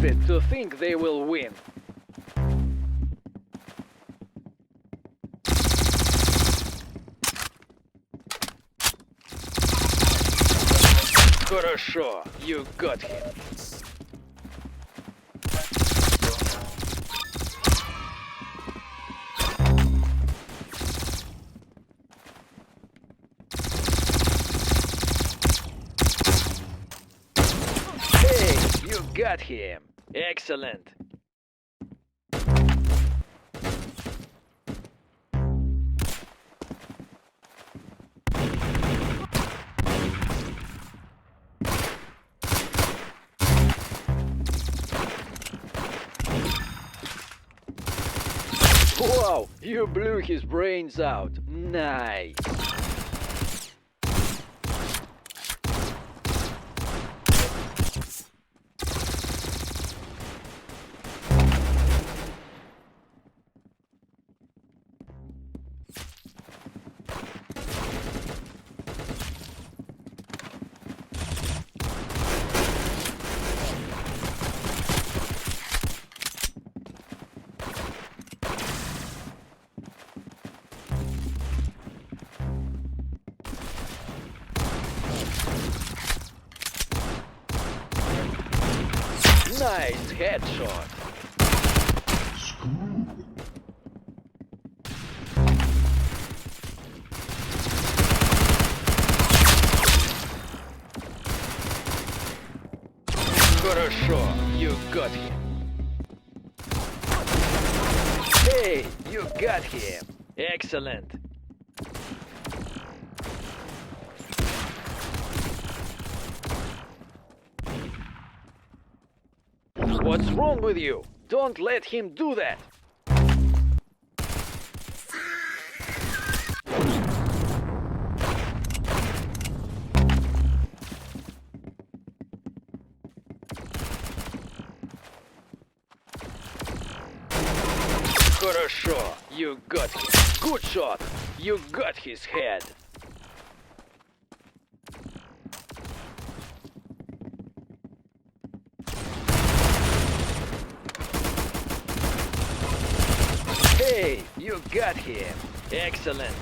stupid to think they will win. Хорошо, you got him. Hey, you got him. Excellent. Wow, you blew his brains out. Nice. Nice headshot. Хорошо, you got him. Hey, you got him. Excellent. What's wrong with you? Don't let him do that. Хорошо, you got him. Good shot. You got his head. Hey, you got him. Excellent.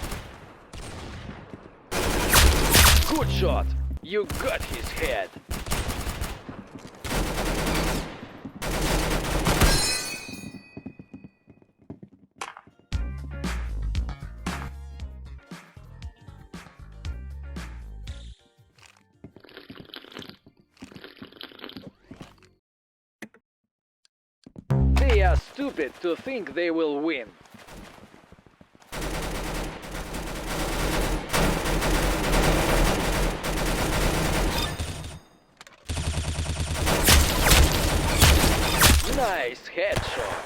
Good shot. You got his head. They are stupid to think they will win. Nice headshot.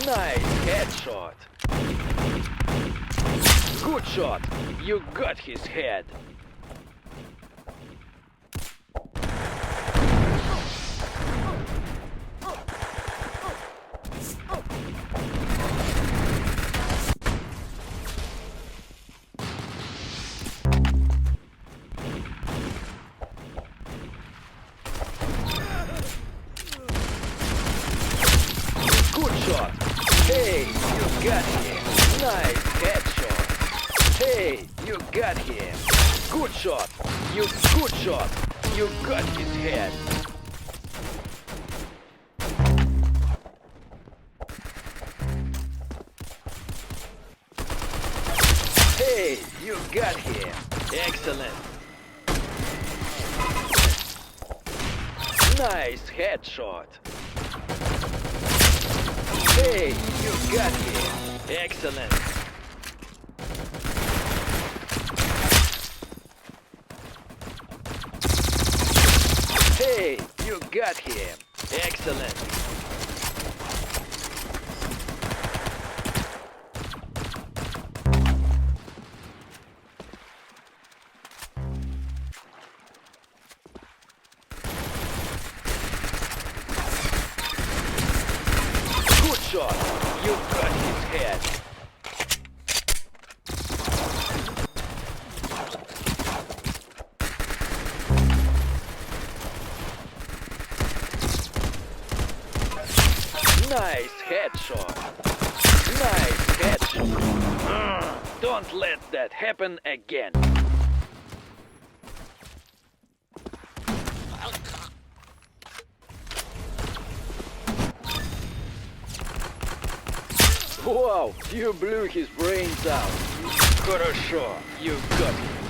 Nice headshot. Good shot. You got his head. Good shot. Hey, you got him. Nice headshot. Hey, you got him. Good shot. Good shot. You got his head. Hey, you got him. Excellent. Nice headshot. Hey, you got him. Excellent. Hey, you got him. Excellent. shot. You got his head. Nice headshot. Nice headshot. Don't let that happen again. Wow, you blew his brains out. Хорошо, you got it.